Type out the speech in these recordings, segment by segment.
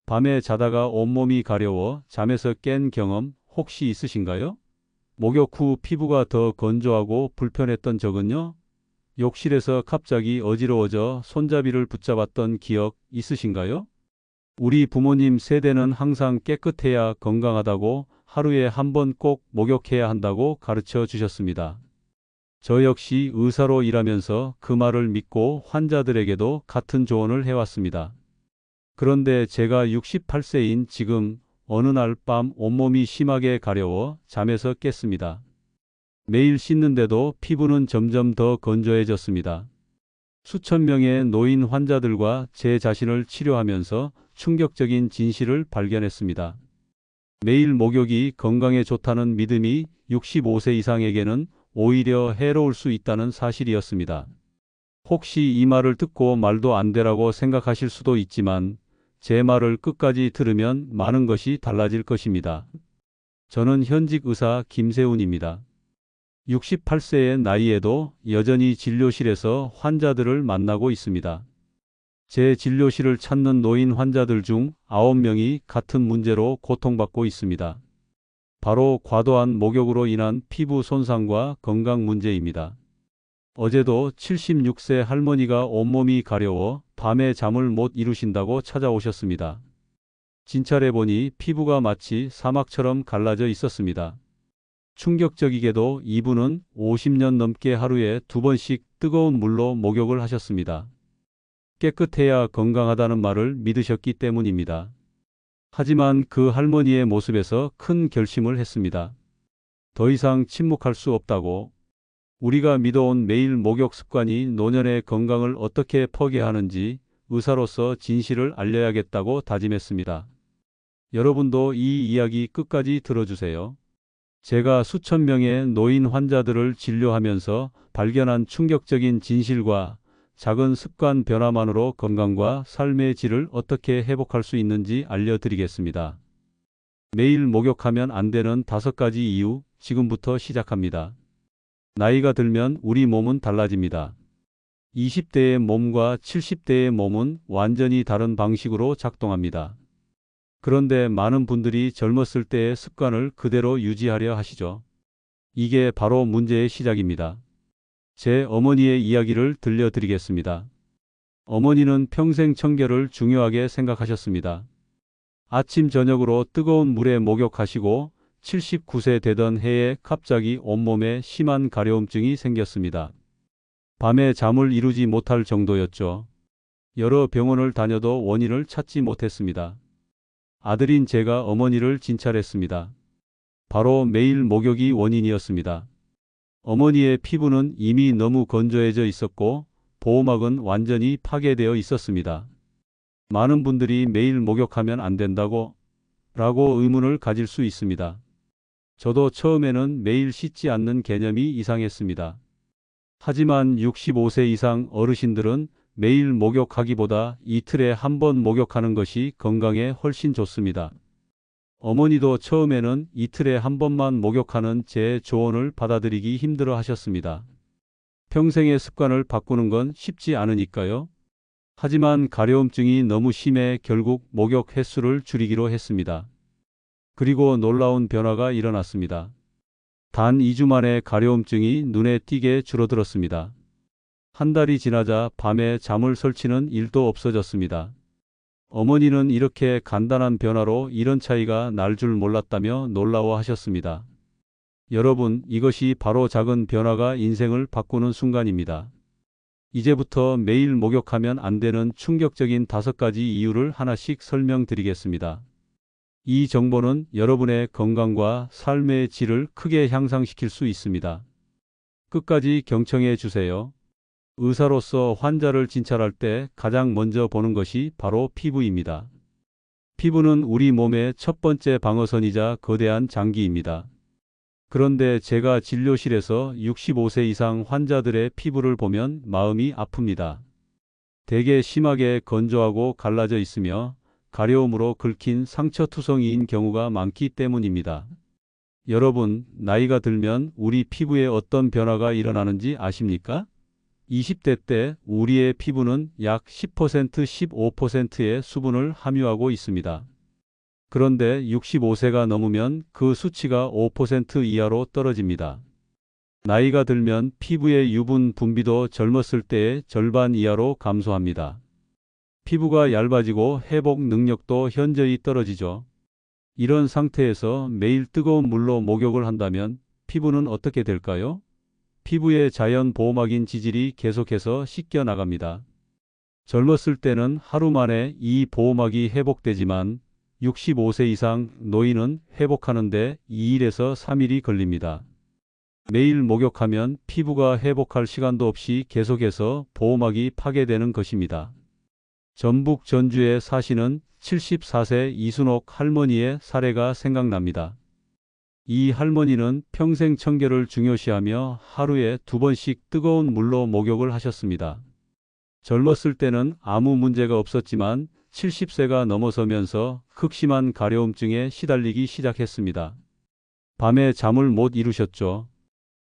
밤에 자다가 온몸이 가려워 잠에서 깬 경험 혹시 있으신가요? 목욕 후 피부가 더 건조하고 불편했던 적은요? 욕실에서 갑자기 어지러워져 손잡이를 붙잡았던 기억 있으신가요? 우리 부모님 세대는 항상 깨끗해야 건강하다고 하루에 한 번 꼭 목욕해야 한다고 가르쳐 주셨습니다. 저 역시 의사로 일하면서 그 말을 믿고 환자들에게도 같은 조언을 해왔습니다. 그런데 제가 68세인 지금 어느 날 밤 온몸이 심하게 가려워 잠에서 깼습니다. 매일 씻는데도 피부는 점점 더 건조해졌습니다. 수천 명의 노인 환자들과 제 자신을 치료하면서 충격적인 진실을 발견했습니다. 매일 목욕이 건강에 좋다는 믿음이 65세 이상에게는 오히려 해로울 수 있다는 사실이었습니다. 혹시 이 말을 듣고 말도 안 되라고 생각하실 수도 있지만 제 말을 끝까지 들으면 많은 것이 달라질 것입니다. 저는 현직 의사 김세훈입니다. 68세의 나이에도 여전히 진료실에서 환자들을 만나고 있습니다. 제 진료실을 찾는 노인 환자들 중 9명이 같은 문제로 고통받고 있습니다. 바로 과도한 목욕으로 인한 피부 손상과 건강 문제입니다. 어제도 76세 할머니가 온몸이 가려워 밤에 잠을 못 이루신다고 찾아오셨습니다. 진찰해 보니 피부가 마치 사막처럼 갈라져 있었습니다. 충격적이게도 이분은 50년 넘게 하루에 2번씩 뜨거운 물로 목욕을 하셨습니다. 깨끗해야 건강하다는 말을 믿으셨기 때문입니다. 하지만 그 할머니의 모습에서 큰 결심을 했습니다. 더 이상 침묵할 수 없다고. 우리가 믿어온 매일 목욕 습관이 노년의 건강을 어떻게 포기하는지 의사로서 진실을 알려야겠다고 다짐했습니다. 여러분도 이 이야기 끝까지 들어주세요. 제가 수천 명의 노인 환자들을 진료하면서 발견한 충격적인 진실과 작은 습관 변화만으로 건강과 삶의 질을 어떻게 회복할 수 있는지 알려드리겠습니다. 매일 목욕하면 안 되는 5가지 이유 지금부터 시작합니다. 나이가 들면 우리 몸은 달라집니다. 20대의 몸과 70대의 몸은 완전히 다른 방식으로 작동합니다. 그런데 많은 분들이 젊었을 때의 습관을 그대로 유지하려 하시죠. 이게 바로 문제의 시작입니다. 제 어머니의 이야기를 들려드리겠습니다. 어머니는 평생 청결을 중요하게 생각하셨습니다. 아침 저녁으로 뜨거운 물에 목욕하시고 79세 되던 해에 갑자기 온몸에 심한 가려움증이 생겼습니다. 밤에 잠을 이루지 못할 정도였죠. 여러 병원을 다녀도 원인을 찾지 못했습니다. 아들인 제가 어머니를 진찰했습니다. 바로 매일 목욕이 원인이었습니다. 어머니의 피부는 이미 너무 건조해져 있었고 보호막은 완전히 파괴되어 있었습니다. 많은 분들이 매일 목욕하면 안 된다고 라고 의문을 가질 수 있습니다. 저도 처음에는 매일 씻지 않는 개념이 이상했습니다. 하지만 65세 이상 어르신들은 매일 목욕하기보다 이틀에 한 번 목욕하는 것이 건강에 훨씬 좋습니다. 어머니도 처음에는 이틀에 한 번만 목욕하는 제 조언을 받아들이기 힘들어 하셨습니다. 평생의 습관을 바꾸는 건 쉽지 않으니까요. 하지만 가려움증이 너무 심해 결국 목욕 횟수를 줄이기로 했습니다. 그리고 놀라운 변화가 일어났습니다. 단 2주 만에 가려움증이 눈에 띄게 줄어들었습니다. 한 달이 지나자 밤에 잠을 설치는 일도 없어졌습니다. 어머니는 이렇게 간단한 변화로 이런 차이가 날 줄 몰랐다며 놀라워하셨습니다. 여러분, 이것이 바로 작은 변화가 인생을 바꾸는 순간입니다. 이제부터 매일 목욕하면 안 되는 충격적인 5가지 이유를 하나씩 설명드리겠습니다. 이 정보는 여러분의 건강과 삶의 질을 크게 향상시킬 수 있습니다. 끝까지 경청해 주세요. 의사로서 환자를 진찰할 때 가장 먼저 보는 것이 바로 피부입니다. 피부는 우리 몸의 첫 번째 방어선이자 거대한 장기입니다. 그런데 제가 진료실에서 65세 이상 환자들의 피부를 보면 마음이 아픕니다. 대개 심하게 건조하고 갈라져 있으며 가려움으로 긁힌 상처투성이인 경우가 많기 때문입니다. 여러분, 나이가 들면 우리 피부에 어떤 변화가 일어나는지 아십니까? 20대 때 우리의 피부는 약 10%, 15%의 수분을 함유하고 있습니다. 그런데 65세가 넘으면 그 수치가 5% 이하로 떨어집니다. 나이가 들면 피부의 유분 분비도 젊었을 때의 절반 이하로 감소합니다. 피부가 얇아지고 회복 능력도 현저히 떨어지죠. 이런 상태에서 매일 뜨거운 물로 목욕을 한다면 피부는 어떻게 될까요? 피부의 자연 보호막인 지질이 계속해서 씻겨 나갑니다. 젊었을 때는 하루 만에 이 보호막이 회복되지만 65세 이상 노인은 회복하는데 2일에서 3일이 걸립니다. 매일 목욕하면 피부가 회복할 시간도 없이 계속해서 보호막이 파괴되는 것입니다. 전북 전주에 사시는 74세 이순옥 할머니의 사례가 생각납니다. 이 할머니는 평생 청결을 중요시하며 하루에 2번씩 뜨거운 물로 목욕을 하셨습니다. 젊었을 때는 아무 문제가 없었지만 70세가 넘어서면서 극심한 가려움증에 시달리기 시작했습니다. 밤에 잠을 못 이루셨죠.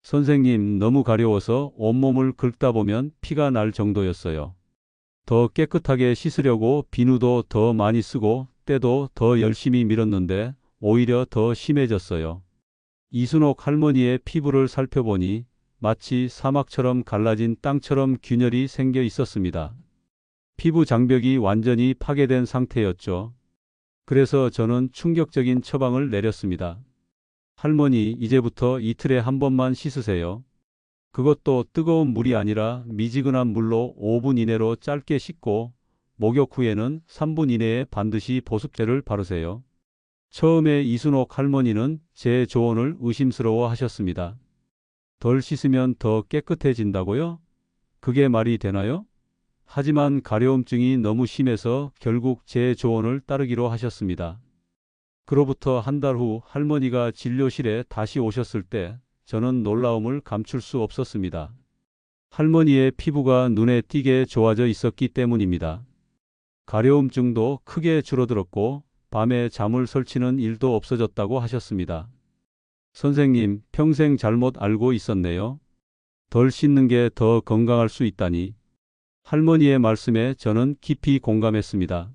선생님, 너무 가려워서 온몸을 긁다 보면 피가 날 정도였어요. 더 깨끗하게 씻으려고 비누도 더 많이 쓰고 때도 더 열심히 밀었는데 오히려 더 심해졌어요. 이순옥 할머니의 피부를 살펴보니 마치 사막처럼 갈라진 땅처럼 균열이 생겨 있었습니다. 피부 장벽이 완전히 파괴된 상태였죠. 그래서 저는 충격적인 처방을 내렸습니다. 할머니, 이제부터 이틀에 한 번만 씻으세요. 그것도 뜨거운 물이 아니라 미지근한 물로 5분 이내로 짧게 씻고 목욕 후에는 3분 이내에 반드시 보습제를 바르세요. 처음에 이순옥 할머니는 제 조언을 의심스러워 하셨습니다. 덜 씻으면 더 깨끗해진다고요? 그게 말이 되나요? 하지만 가려움증이 너무 심해서 결국 제 조언을 따르기로 하셨습니다. 그로부터 한 달 후 할머니가 진료실에 다시 오셨을 때 저는 놀라움을 감출 수 없었습니다. 할머니의 피부가 눈에 띄게 좋아져 있었기 때문입니다. 가려움증도 크게 줄어들었고 밤에 잠을 설치는 일도 없어졌다고 하셨습니다. 선생님, 평생 잘못 알고 있었네요. 덜 씻는 게 더 건강할 수 있다니. 할머니의 말씀에 저는 깊이 공감했습니다.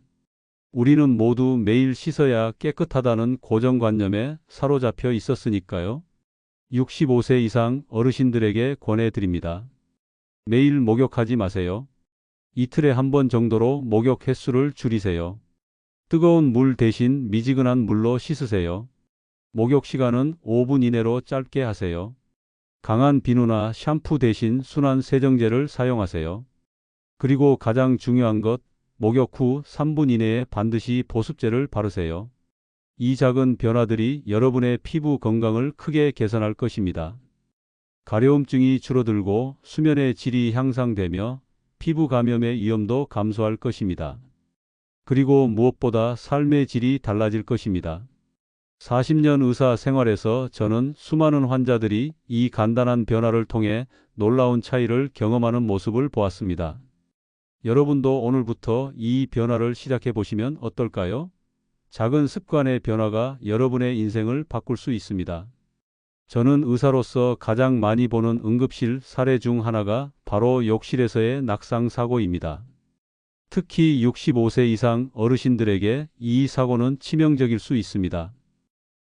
우리는 모두 매일 씻어야 깨끗하다는 고정관념에 사로잡혀 있었으니까요. 65세 이상 어르신들에게 권해드립니다. 매일 목욕하지 마세요. 이틀에 한 번 정도로 목욕 횟수를 줄이세요. 뜨거운 물 대신 미지근한 물로 씻으세요. 목욕 시간은 5분 이내로 짧게 하세요. 강한 비누나 샴푸 대신 순한 세정제를 사용하세요. 그리고 가장 중요한 것, 목욕 후 3분 이내에 반드시 보습제를 바르세요. 이 작은 변화들이 여러분의 피부 건강을 크게 개선할 것입니다. 가려움증이 줄어들고 수면의 질이 향상되며 피부 감염의 위험도 감소할 것입니다. 그리고 무엇보다 삶의 질이 달라질 것입니다. 40년 의사 생활에서 저는 수많은 환자들이 이 간단한 변화를 통해 놀라운 차이를 경험하는 모습을 보았습니다. 여러분도 오늘부터 이 변화를 시작해 보시면 어떨까요? 작은 습관의 변화가 여러분의 인생을 바꿀 수 있습니다. 저는 의사로서 가장 많이 보는 응급실 사례 중 하나가 바로 욕실에서의 낙상 사고입니다. 특히 65세 이상 어르신들에게 이 사고는 치명적일 수 있습니다.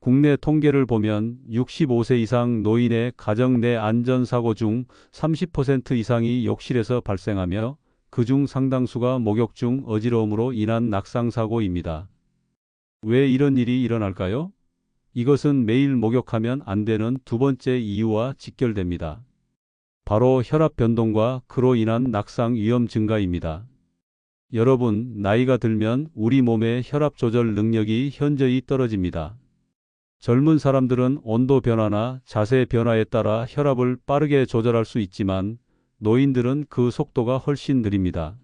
국내 통계를 보면 65세 이상 노인의 가정 내 안전사고 중 30% 이상이 욕실에서 발생하며 그중 상당수가 목욕 중 어지러움으로 인한 낙상사고입니다. 왜 이런 일이 일어날까요? 이것은 매일 목욕하면 안 되는 두 번째 이유와 직결됩니다. 바로 혈압 변동과 그로 인한 낙상 위험 증가입니다. 여러분, 나이가 들면 우리 몸의 혈압 조절 능력이 현저히 떨어집니다. 젊은 사람들은 온도 변화나 자세 변화에 따라 혈압을 빠르게 조절할 수 있지만 노인들은 그 속도가 훨씬 느립니다.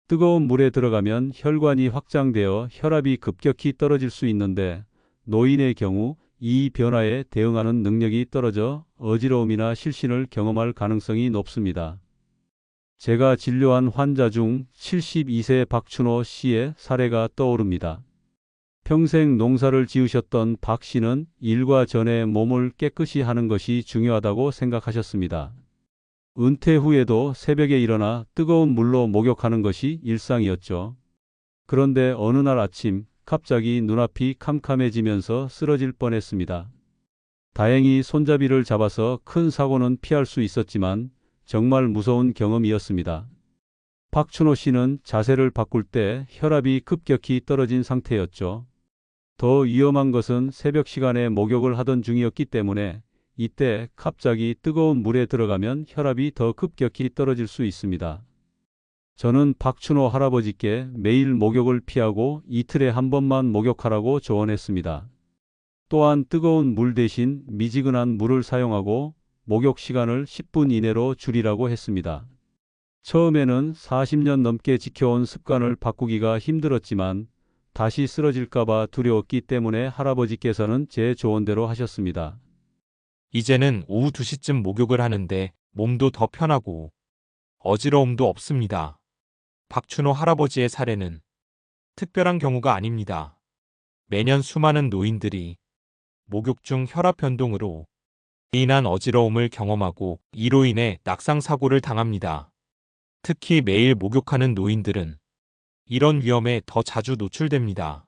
뜨거운 물에 들어가면 혈관이 확장되어 혈압이 급격히 떨어질 수 있는데 노인의 경우 이 변화에 대응하는 능력이 떨어져 어지러움이나 실신을 경험할 가능성이 높습니다. 제가 진료한 환자 중 72세 박춘호 씨의 사례가 떠오릅니다. 평생 농사를 지으셨던 박 씨는 일과 전에 몸을 깨끗이 하는 것이 중요하다고 생각하셨습니다. 은퇴 후에도 새벽에 일어나 뜨거운 물로 목욕하는 것이 일상이었죠. 그런데 어느 날 아침 갑자기 눈앞이 캄캄해지면서 쓰러질 뻔했습니다. 다행히 손잡이를 잡아서 큰 사고는 피할 수 있었지만 정말 무서운 경험이었습니다. 박춘호 씨는 자세를 바꿀 때 혈압이 급격히 떨어진 상태였죠. 더 위험한 것은 새벽 시간에 목욕을 하던 중이었기 때문에 이때 갑자기 뜨거운 물에 들어가면 혈압이 더 급격히 떨어질 수 있습니다. 저는 박춘호 할아버지께 매일 목욕을 피하고 이틀에 한 번만 목욕하라고 조언했습니다. 또한 뜨거운 물 대신 미지근한 물을 사용하고 목욕 시간을 10분 이내로 줄이라고 했습니다. 처음에는 40년 넘게 지켜온 습관을 바꾸기가 힘들었지만 다시 쓰러질까봐 두려웠기 때문에 할아버지께서는 제 조언대로 하셨습니다. 이제는 오후 2시쯤 목욕을 하는데 몸도 더 편하고 어지러움도 없습니다. 박춘호 할아버지의 사례는 특별한 경우가 아닙니다. 매년 수많은 노인들이 목욕 중 혈압 변동으로 인한 어지러움을 경험하고 이로 인해 낙상 사고를 당합니다. 특히 매일 목욕하는 노인들은 이런 위험에 더 자주 노출됩니다.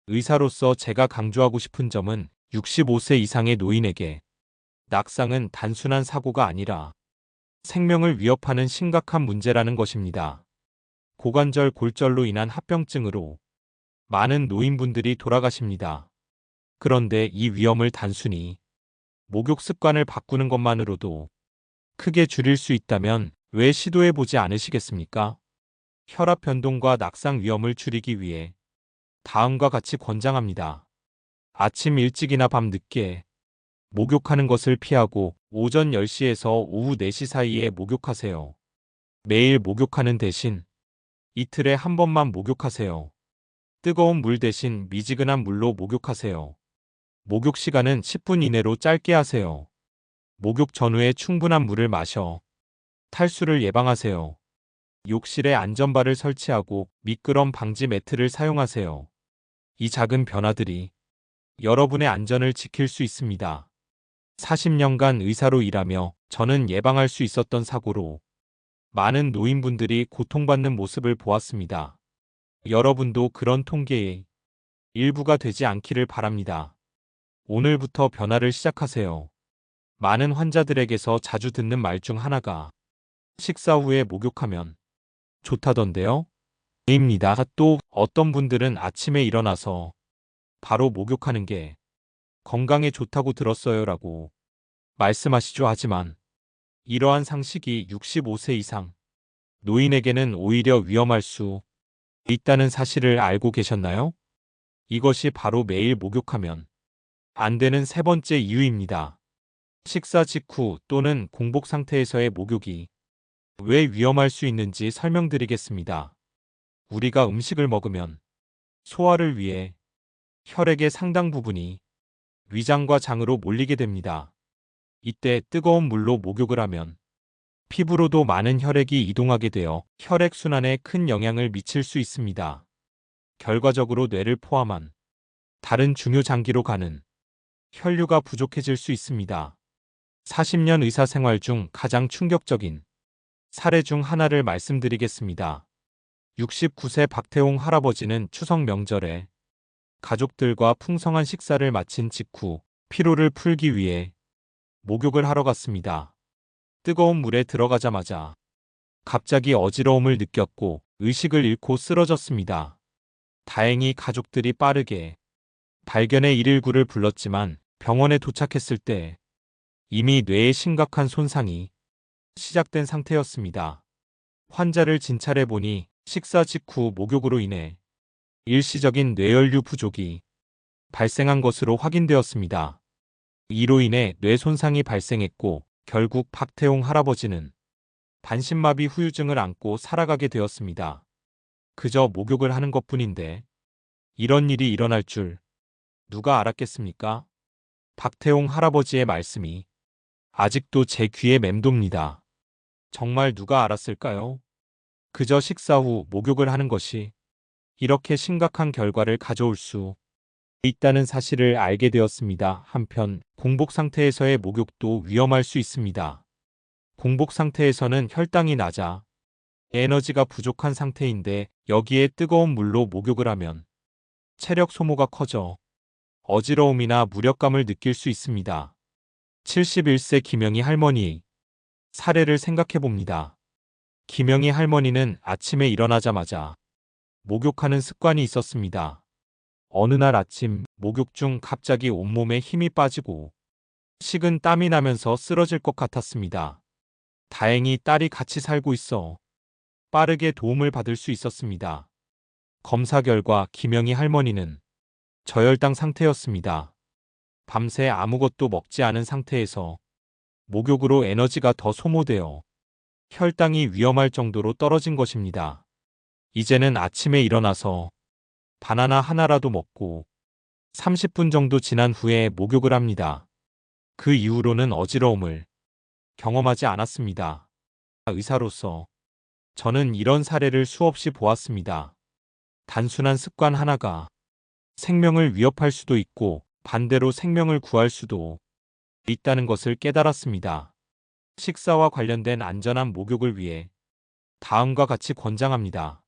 의사로서 제가 강조하고 싶은 점은 65세 이상의 노인에게 낙상은 단순한 사고가 아니라 생명을 위협하는 심각한 문제라는 것입니다. 고관절 골절로 인한 합병증으로 많은 노인분들이 돌아가십니다. 그런데 이 위험을 단순히 목욕 습관을 바꾸는 것만으로도 크게 줄일 수 있다면 왜 시도해보지 않으시겠습니까? 혈압 변동과 낙상 위험을 줄이기 위해 다음과 같이 권장합니다. 아침 일찍이나 밤 늦게 목욕하는 것을 피하고 오전 10시에서 오후 4시 사이에 목욕하세요. 매일 목욕하는 대신 이틀에 한 번만 목욕하세요. 뜨거운 물 대신 미지근한 물로 목욕하세요. 목욕 시간은 10분 이내로 짧게 하세요. 목욕 전후에 충분한 물을 마셔 탈수를 예방하세요. 욕실에 안전바를 설치하고 미끄럼 방지 매트를 사용하세요. 이 작은 변화들이 여러분의 안전을 지킬 수 있습니다. 40년간 의사로 일하며 저는 예방할 수 있었던 사고로 많은 노인분들이 고통받는 모습을 보았습니다. 여러분도 그런 통계의 일부가 되지 않기를 바랍니다. 오늘부터 변화를 시작하세요. 많은 환자들에게서 자주 듣는 말 중 하나가 식사 후에 목욕하면 좋다던데요? 입니다. 또 어떤 분들은 아침에 일어나서 바로 목욕하는 게 건강에 좋다고 들었어요 라고 말씀하시죠. 하지만 이러한 상식이 65세 이상 노인에게는 오히려 위험할 수 있다는 사실을 알고 계셨나요? 이것이 바로 매일 목욕하면 안 되는 세 번째 이유입니다. 식사 직후 또는 공복 상태에서의 목욕이 왜 위험할 수 있는지 설명드리겠습니다. 우리가 음식을 먹으면 소화를 위해 혈액의 상당 부분이 위장과 장으로 몰리게 됩니다. 이때 뜨거운 물로 목욕을 하면 피부로도 많은 혈액이 이동하게 되어 혈액순환에 큰 영향을 미칠 수 있습니다. 결과적으로 뇌를 포함한 다른 중요 장기로 가는 혈류가 부족해질 수 있습니다. 40년 의사 생활 중 가장 충격적인 사례 중 하나를 말씀드리겠습니다. 69세 박태홍 할아버지는 추석 명절에 가족들과 풍성한 식사를 마친 직후 피로를 풀기 위해 목욕을 하러 갔습니다. 뜨거운 물에 들어가자마자 갑자기 어지러움을 느꼈고 의식을 잃고 쓰러졌습니다. 다행히 가족들이 빠르게 발견해 119를 불렀지만 병원에 도착했을 때 이미 뇌에 심각한 손상이 시작된 상태였습니다. 환자를 진찰해 보니 식사 직후 목욕으로 인해 일시적인 뇌혈류 부족이 발생한 것으로 확인되었습니다. 이로 인해 뇌 손상이 발생했고 결국 박태홍 할아버지는 반신마비 후유증을 안고 살아가게 되었습니다. 그저 목욕을 하는 것뿐인데 이런 일이 일어날 줄 누가 알았겠습니까? 박태홍 할아버지의 말씀이 아직도 제 귀에 맴돕니다. 정말 누가 알았을까요? 그저 식사 후 목욕을 하는 것이 이렇게 심각한 결과를 가져올 수 있다는 사실을 알게 되었습니다. 한편 공복 상태에서의 목욕도 위험할 수 있습니다. 공복 상태에서는 혈당이 낮아 에너지가 부족한 상태인데 여기에 뜨거운 물로 목욕을 하면 체력 소모가 커져 어지러움이나 무력감을 느낄 수 있습니다. 71세 김영희 할머니 사례를 생각해 봅니다. 김영희 할머니는 아침에 일어나자마자 목욕하는 습관이 있었습니다. 어느 날 아침 목욕 중 갑자기 온몸에 힘이 빠지고 식은 땀이 나면서 쓰러질 것 같았습니다. 다행히 딸이 같이 살고 있어 빠르게 도움을 받을 수 있었습니다. 검사 결과 김영희 할머니는 저혈당 상태였습니다. 밤새 아무것도 먹지 않은 상태에서 목욕으로 에너지가 더 소모되어 혈당이 위험할 정도로 떨어진 것입니다. 이제는 아침에 일어나서 바나나 하나라도 먹고 30분 정도 지난 후에 목욕을 합니다. 그 이후로는 어지러움을 경험하지 않았습니다. 의사로서 저는 이런 사례를 수없이 보았습니다. 단순한 습관 하나가 생명을 위협할 수도 있고 반대로 생명을 구할 수도 있다는 것을 깨달았습니다. 식사와 관련된 안전한 목욕을 위해 다음과 같이 권장합니다.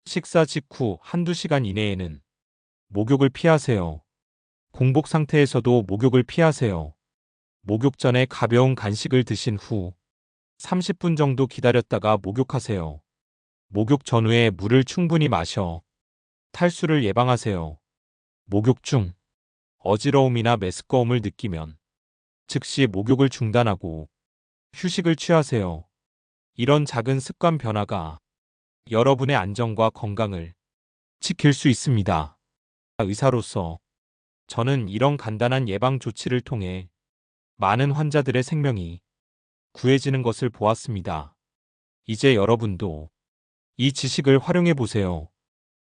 식사 직후 한두 시간 이내에는 목욕을 피하세요. 공복 상태에서도 목욕을 피하세요. 목욕 전에 가벼운 간식을 드신 후 30분 정도 기다렸다가 목욕하세요. 목욕 전후에 물을 충분히 마셔 탈수를 예방하세요. 목욕 중 어지러움이나 메스꺼움을 느끼면 즉시 목욕을 중단하고 휴식을 취하세요. 이런 작은 습관 변화가 여러분의 안전과 건강을 지킬 수 있습니다. 의사로서 저는 이런 간단한 예방 조치를 통해 많은 환자들의 생명이 구해지는 것을 보았습니다. 이제 여러분도 이 지식을 활용해 보세요.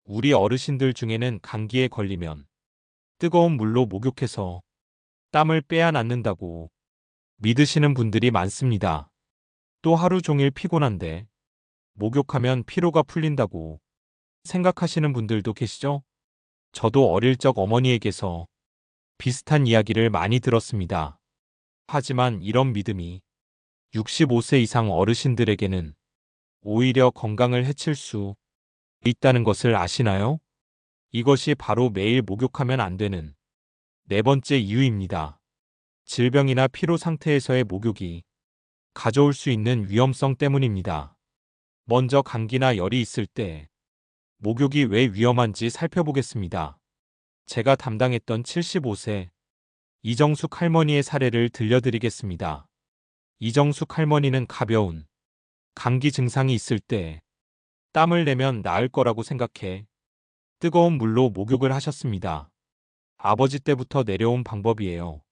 우리 어르신들 중에는 감기에 걸리면 뜨거운 물로 목욕해서 땀을 빼야 낫는다고 믿으시는 분들이 많습니다. 또 하루 종일 피곤한데 목욕하면 피로가 풀린다고 생각하시는 분들도 계시죠? 저도 어릴 적 어머니에게서 비슷한 이야기를 많이 들었습니다. 하지만 이런 믿음이 65세 이상 어르신들에게는 오히려 건강을 해칠 수 있다는 것을 아시나요? 이것이 바로 매일 목욕하면 안 되는 네 번째 이유입니다. 질병이나 피로 상태에서의 목욕이 가져올 수 있는 위험성 때문입니다. 먼저 감기나 열이 있을 때 목욕이 왜 위험한지 살펴보겠습니다. 제가 담당했던 75세 이정숙 할머니의 사례를 들려드리겠습니다. 이정숙 할머니는 가벼운 감기 증상이 있을 때 땀을 내면 나을 거라고 생각해 뜨거운 물로 목욕을 하셨습니다. 아버지 때부터 내려온 방법이에요.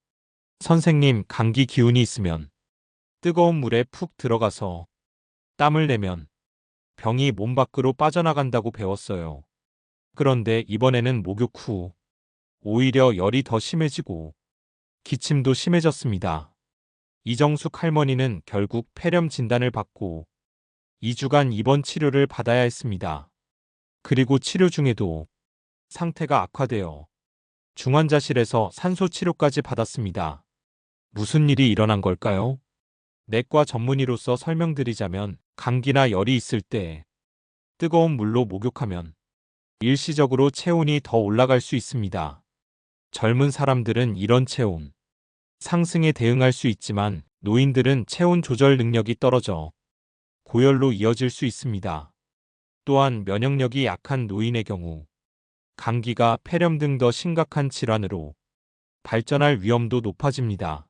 선생님, 감기 기운이 있으면 뜨거운 물에 푹 들어가서 땀을 내면 병이 몸 밖으로 빠져나간다고 배웠어요. 그런데 이번에는 목욕 후 오히려 열이 더 심해지고 기침도 심해졌습니다. 이정숙 할머니는 결국 폐렴 진단을 받고 2주간 입원 치료를 받아야 했습니다. 그리고 치료 중에도 상태가 악화되어 중환자실에서 산소 치료까지 받았습니다. 무슨 일이 일어난 걸까요? 내과 전문의로서 설명드리자면 감기나 열이 있을 때 뜨거운 물로 목욕하면 일시적으로 체온이 더 올라갈 수 있습니다. 젊은 사람들은 이런 체온 상승에 대응할 수 있지만 노인들은 체온 조절 능력이 떨어져 고열로 이어질 수 있습니다. 또한 면역력이 약한 노인의 경우 감기가 폐렴 등 더 심각한 질환으로 발전할 위험도 높아집니다.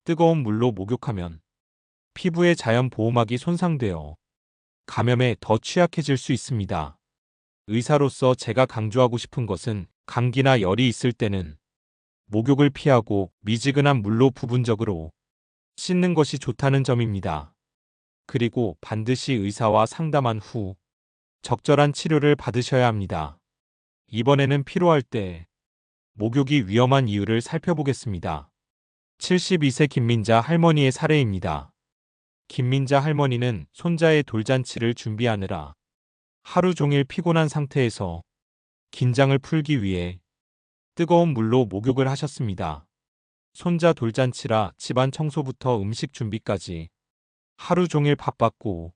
뜨거운 물로 목욕하면 피부의 자연 보호막이 손상되어 감염에 더 취약해질 수 있습니다. 의사로서 제가 강조하고 싶은 것은 감기나 열이 있을 때는 목욕을 피하고 미지근한 물로 부분적으로 씻는 것이 좋다는 점입니다. 그리고 반드시 의사와 상담한 후 적절한 치료를 받으셔야 합니다. 이번에는 피로할 때 목욕이 위험한 이유를 살펴보겠습니다. 72세 김민자 할머니의 사례입니다. 김민자 할머니는 손자의 돌잔치를 준비하느라 하루 종일 피곤한 상태에서 긴장을 풀기 위해 뜨거운 물로 목욕을 하셨습니다. 손자 돌잔치라 집안 청소부터 음식 준비까지 하루 종일 바빴고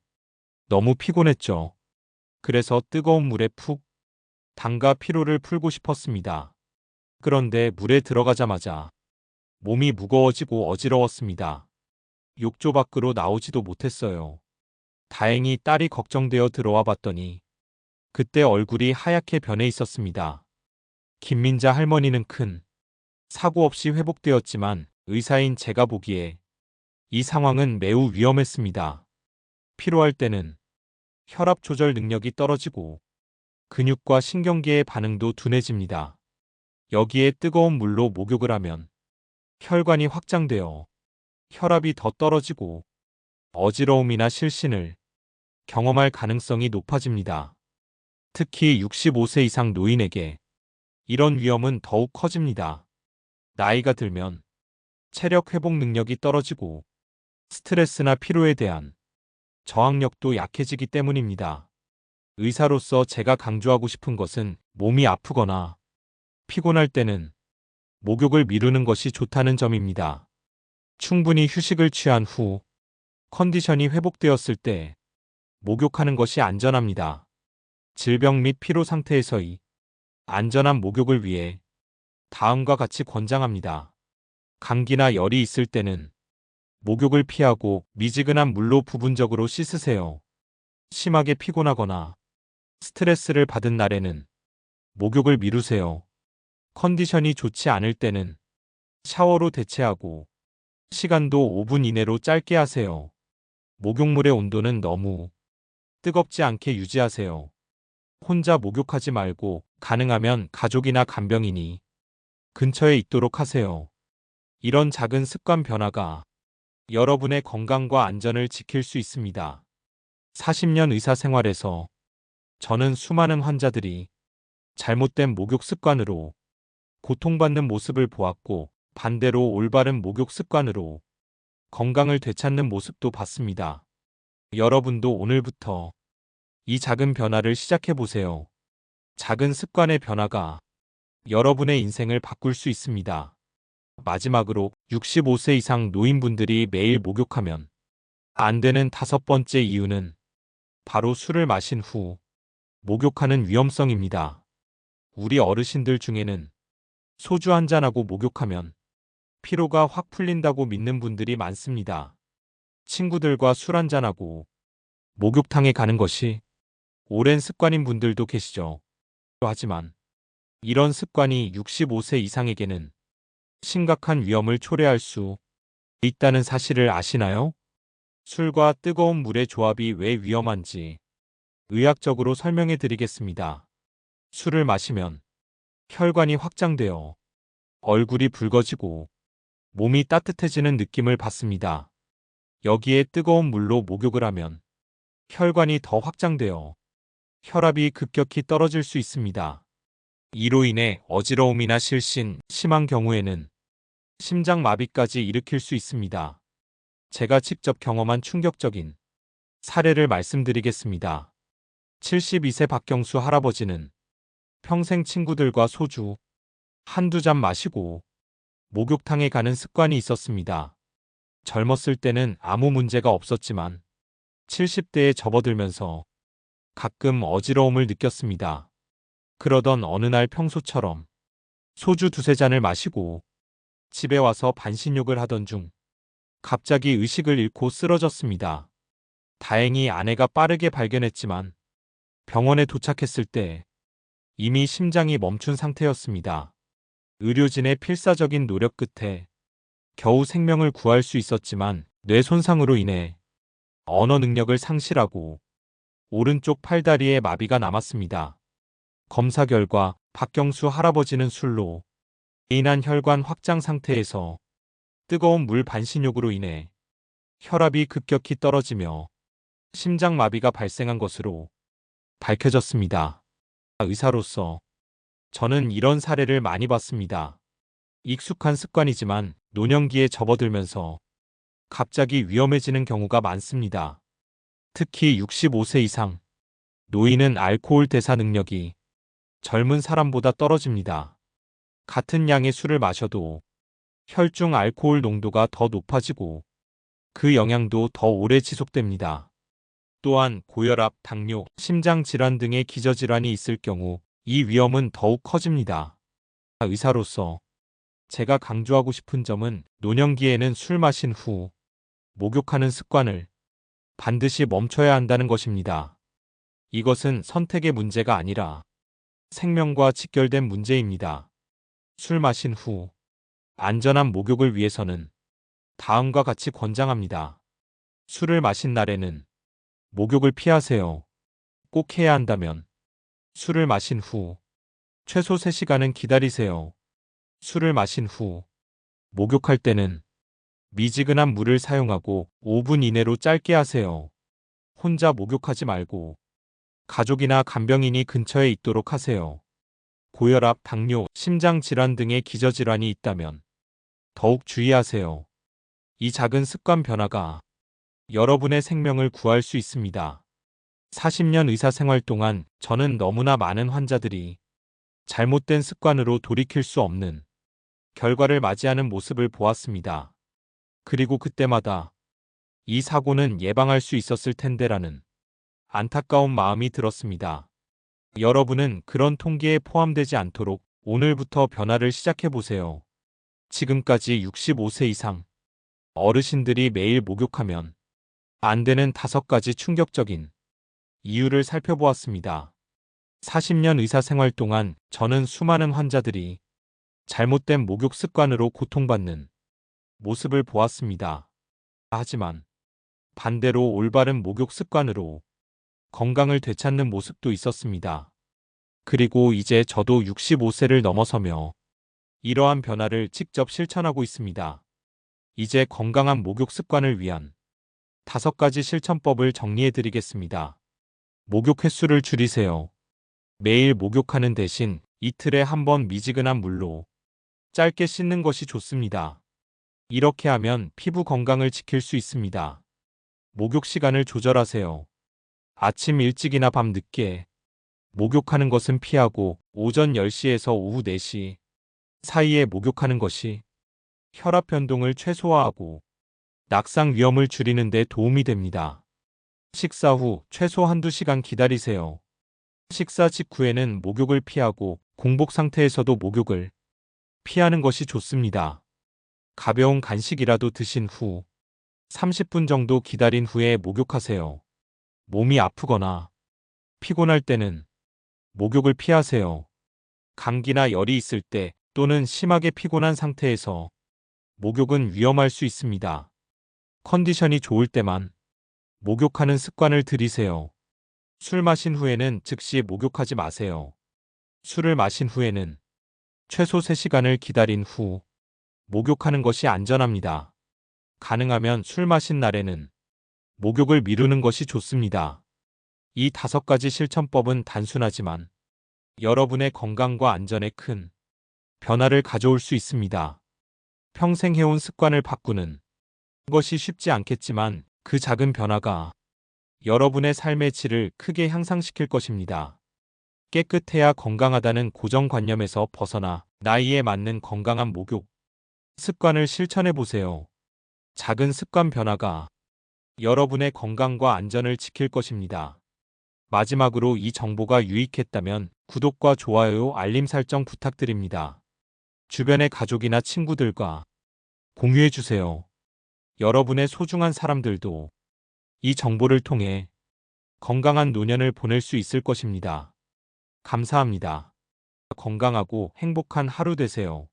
너무 피곤했죠. 그래서 뜨거운 물에 푹 담가 피로를 풀고 싶었습니다. 그런데 물에 들어가자마자 몸이 무거워지고 어지러웠습니다. 욕조 밖으로 나오지도 못했어요. 다행히 딸이 걱정되어 들어와 봤더니 그때 얼굴이 하얗게 변해 있었습니다. 김민자 할머니는 큰 사고 없이 회복되었지만 의사인 제가 보기에 이 상황은 매우 위험했습니다. 피로할 때는 혈압 조절 능력이 떨어지고 근육과 신경계의 반응도 둔해집니다. 여기에 뜨거운 물로 목욕을 하면 혈관이 확장되어 혈압이 더 떨어지고 어지러움이나 실신을 경험할 가능성이 높아집니다. 특히 65세 이상 노인에게 이런 위험은 더욱 커집니다. 나이가 들면 체력 회복 능력이 떨어지고 스트레스나 피로에 대한 저항력도 약해지기 때문입니다. 의사로서 제가 강조하고 싶은 것은 몸이 아프거나 피곤할 때는 목욕을 미루는 것이 좋다는 점입니다. 충분히 휴식을 취한 후 컨디션이 회복되었을 때 목욕하는 것이 안전합니다. 질병 및 피로 상태에서의 안전한 목욕을 위해 다음과 같이 권장합니다. 감기나 열이 있을 때는 목욕을 피하고 미지근한 물로 부분적으로 씻으세요. 심하게 피곤하거나 스트레스를 받은 날에는 목욕을 미루세요. 컨디션이 좋지 않을 때는 샤워로 대체하고 시간도 5분 이내로 짧게 하세요. 목욕물의 온도는 너무 뜨겁지 않게 유지하세요. 혼자 목욕하지 말고 가능하면 가족이나 간병인이 근처에 있도록 하세요. 이런 작은 습관 변화가 여러분의 건강과 안전을 지킬 수 있습니다. 40년 의사 생활에서 저는 수많은 환자들이 잘못된 목욕 습관으로 고통받는 모습을 보았고 반대로 올바른 목욕 습관으로 건강을 되찾는 모습도 봤습니다. 여러분도 오늘부터 이 작은 변화를 시작해 보세요. 작은 습관의 변화가 여러분의 인생을 바꿀 수 있습니다. 마지막으로 65세 이상 노인분들이 매일 목욕하면 안 되는 5번째 이유는 바로 술을 마신 후 목욕하는 위험성입니다. 우리 어르신들 중에는 소주 한 잔하고 목욕하면 피로가 확 풀린다고 믿는 분들이 많습니다. 친구들과 술 한 잔하고 목욕탕에 가는 것이 오랜 습관인 분들도 계시죠. 하지만 이런 습관이 65세 이상에게는 심각한 위험을 초래할 수 있다는 사실을 아시나요? 술과 뜨거운 물의 조합이 왜 위험한지 의학적으로 설명해 드리겠습니다. 술을 마시면 혈관이 확장되어 얼굴이 붉어지고 몸이 따뜻해지는 느낌을 받습니다. 여기에 뜨거운 물로 목욕을 하면 혈관이 더 확장되어 혈압이 급격히 떨어질 수 있습니다. 이로 인해 어지러움이나 실신, 심한 경우에는 심장마비까지 일으킬 수 있습니다. 제가 직접 경험한 충격적인 사례를 말씀드리겠습니다. 72세 박경수 할아버지는 평생 친구들과 소주 한두 잔 마시고 목욕탕에 가는 습관이 있었습니다. 젊었을 때는 아무 문제가 없었지만 70대에 접어들면서 가끔 어지러움을 느꼈습니다. 그러던 어느 날 평소처럼 소주 두세 잔을 마시고 집에 와서 반신욕을 하던 중 갑자기 의식을 잃고 쓰러졌습니다. 다행히 아내가 빠르게 발견했지만 병원에 도착했을 때 이미 심장이 멈춘 상태였습니다. 의료진의 필사적인 노력 끝에 겨우 생명을 구할 수 있었지만 뇌 손상으로 인해 언어 능력을 상실하고 오른쪽 팔다리에 마비가 남았습니다. 검사 결과 박경수 할아버지는 술로 인한 혈관 확장 상태에서 뜨거운 물 반신욕으로 인해 혈압이 급격히 떨어지며 심장마비가 발생한 것으로 밝혀졌습니다. 의사로서 저는 이런 사례를 많이 봤습니다. 익숙한 습관이지만 노년기에 접어들면서 갑자기 위험해지는 경우가 많습니다. 특히 65세 이상 노인은 알코올 대사 능력이 젊은 사람보다 떨어집니다. 같은 양의 술을 마셔도 혈중 알코올 농도가 더 높아지고 그 영향도 더 오래 지속됩니다. 또한 고혈압, 당뇨, 심장 질환 등의 기저질환이 있을 경우 이 위험은 더욱 커집니다. 의사로서 제가 강조하고 싶은 점은 노년기에는 술 마신 후 목욕하는 습관을 반드시 멈춰야 한다는 것입니다. 이것은 선택의 문제가 아니라 생명과 직결된 문제입니다. 술 마신 후 안전한 목욕을 위해서는 다음과 같이 권장합니다. 술을 마신 날에는 목욕을 피하세요. 꼭 해야 한다면 술을 마신 후 최소 3시간은 기다리세요. 술을 마신 후 목욕할 때는 미지근한 물을 사용하고 5분 이내로 짧게 하세요. 혼자 목욕하지 말고 가족이나 간병인이 근처에 있도록 하세요. 고혈압, 당뇨, 심장 질환 등의 기저질환이 있다면 더욱 주의하세요. 이 작은 습관 변화가 여러분의 생명을 구할 수 있습니다. 40년 의사 생활 동안 저는 너무나 많은 환자들이 잘못된 습관으로 돌이킬 수 없는 결과를 맞이하는 모습을 보았습니다. 그리고 그때마다 이 사고는 예방할 수 있었을 텐데라는 안타까운 마음이 들었습니다. 여러분은 그런 통계에 포함되지 않도록 오늘부터 변화를 시작해 보세요. 지금까지 65세 이상 어르신들이 매일 목욕하면 안 되는 5가지 충격적인 이유를 살펴보았습니다. 40년 의사 생활 동안 저는 수많은 환자들이 잘못된 목욕 습관으로 고통받는 모습을 보았습니다. 하지만 반대로 올바른 목욕 습관으로 건강을 되찾는 모습도 있었습니다. 그리고 이제 저도 65세를 넘어서며 이러한 변화를 직접 실천하고 있습니다. 이제 건강한 목욕 습관을 위한 5가지 실천법을 정리해 드리겠습니다. 목욕 횟수를 줄이세요. 매일 목욕하는 대신 이틀에 한 번 미지근한 물로 짧게 씻는 것이 좋습니다. 이렇게 하면 피부 건강을 지킬 수 있습니다. 목욕 시간을 조절하세요. 아침 일찍이나 밤 늦게 목욕하는 것은 피하고 오전 10시에서 오후 4시 사이에 목욕하는 것이 혈압 변동을 최소화하고 낙상 위험을 줄이는 데 도움이 됩니다. 식사 후 최소 한두 시간 기다리세요. 식사 직후에는 목욕을 피하고 공복 상태에서도 목욕을 피하는 것이 좋습니다. 가벼운 간식이라도 드신 후 30분 정도 기다린 후에 목욕하세요. 몸이 아프거나 피곤할 때는 목욕을 피하세요. 감기나 열이 있을 때 또는 심하게 피곤한 상태에서 목욕은 위험할 수 있습니다. 컨디션이 좋을 때만 목욕하는 습관을 들이세요. 술 마신 후에는 즉시 목욕하지 마세요. 술을 마신 후에는 최소 3시간을 기다린 후 목욕하는 것이 안전합니다. 가능하면 술 마신 날에는 목욕을 미루는 것이 좋습니다. 이 5가지 실천법은 단순하지만 여러분의 건강과 안전에 큰 변화를 가져올 수 있습니다. 평생 해온 습관을 바꾸는 것이 쉽지 않겠지만 그 작은 변화가 여러분의 삶의 질을 크게 향상시킬 것입니다. 깨끗해야 건강하다는 고정관념에서 벗어나 나이에 맞는 건강한 목욕 습관을 실천해 보세요. 작은 습관 변화가 여러분의 건강과 안전을 지킬 것입니다. 마지막으로 이 정보가 유익했다면 구독과 좋아요, 알림 설정 부탁드립니다. 주변의 가족이나 친구들과 공유해 주세요. 여러분의 소중한 사람들도 이 정보를 통해 건강한 노년을 보낼 수 있을 것입니다. 감사합니다. 건강하고 행복한 하루 되세요.